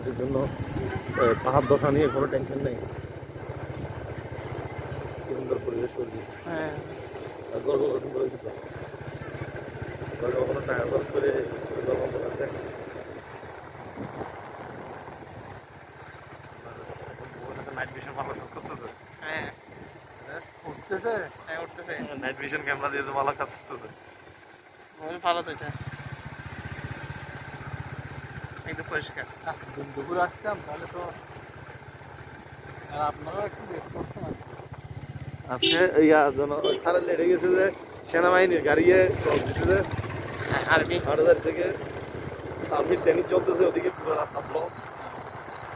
এদের জন্য পাহাড় দশা নিয়ে কোনো টেনশন নেই। সুন্দর পরিবেশ করবি, গল্প গঠন করে দিত কখনো টাকা খরচ করে গল্প আছে। নাইট ভিশন ভালো কাজ করতেছে। উঠতেছে নাইট ভিশন ক্যামেরা দিয়ে তো ভালো কাজ করতেছে। ভালো তো এটা একদম পরিষ্কার। দুপুর আসতাম তাহলে তো আপনারা একটু দেখতে পাচ্ছেন। আজকে সারা লেটে গেছে যে সেনাবাহিনীর গাড়ি দিতে যে আর্মি থেকে আর্মির ট্রেনিং চলতেছে, ওদিকে পুরো রাস্তা ব্লক,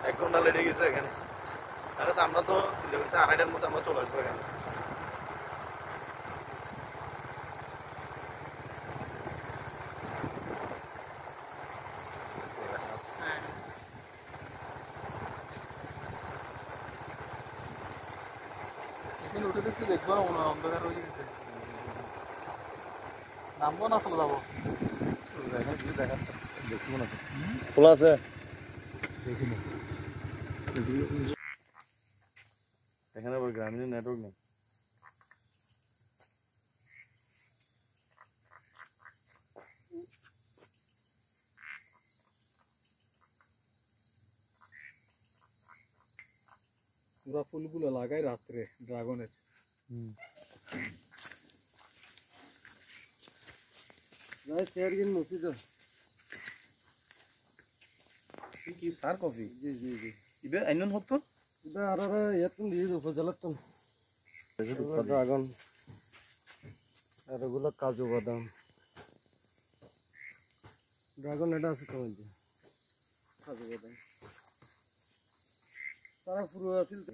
1 ঘন্টা লেটে গেছে এখানে। তাহলে তো আমরা তো 2:30টার মধ্যে আমরা চলে আসবো এখানে। উঠে দেখছি দেখবো না মনে হয়, অন্ধকার হয়ে গেছে। নামবো না চলে যাবো? দেখবো না, খোলা আছে দেখিনি। এখানে আবার গ্রামীণ নেটওয়ার্ক নেই। পুরা ফুলগুলো লাগাই রাত্রে ড্রাগনের। কি সার কফি? জি জি জি। ইবে আইনন হতো ইবে আরারে ইয়াতুন দিয়ে উপজেলাতুন ড্রাগন আর এগুলো কাজু বাদাম। ড্রাগন এটা আছে তো মধ্যে কাজু বাদাম তারা পুরো আছিল তো।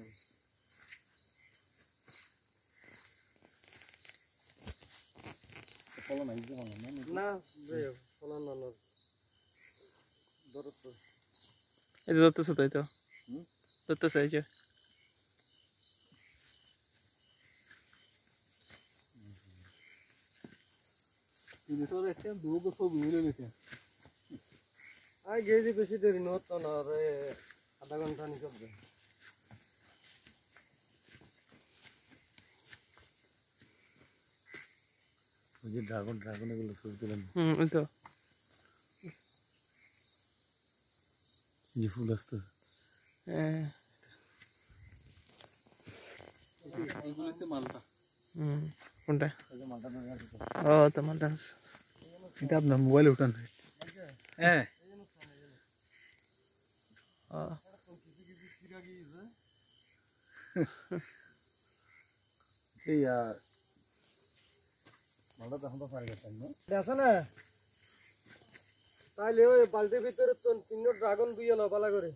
ফলন নাই যে না ফলন না ধরো তো এই যে ধরতেছে, তাই তো ধরতেছে এই যে বেশি দেরি নতো না রে, আধা ঘন্টা নিকবে। ড্রাগন ড্রাগন এগুলো ছবি তুলেন। তো যে ফুল আসতেছে। হ্যাঁ মালটা। কোনটা? ও তো মালটা এটা আপনার মোবাইলে উঠান। হ্যাঁ আছে না, তাইলে ওই বালতির ভিতরে 3 ড্রাগন বুঝে লো পালা করে,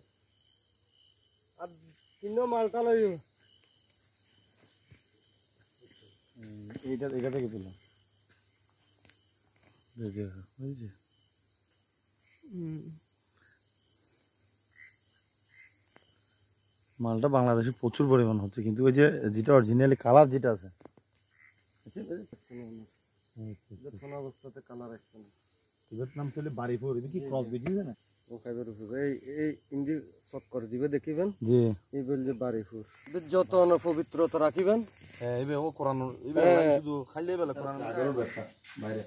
আর 3 মালটা লইও। এইটা থেকে তুলো বুঝছি। মালটা বাংলাদেশে প্রচুর পরিমাণ হচ্ছে, কিন্তু ওই যে যেটা অরিজিনালি কালার যেটা আছে অবস্থাতে কালার আসছে না। এবার নাম চলে বাড়িপুর, এটা কি ক্রস বিট না? ও খাইবার এই ইন্ডি শট করে দিবে দেখিবেন জি। এই বল যে বাড়িপুর যত পবিত্রতা রাখিবেন। হ্যাঁ এইবে ও কোরআন এইবে শুধু খাইলে বেলা কোরআন আগের ব্যাখ্যা বাইরে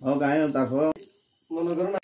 ও গায় তারপর মনে করেন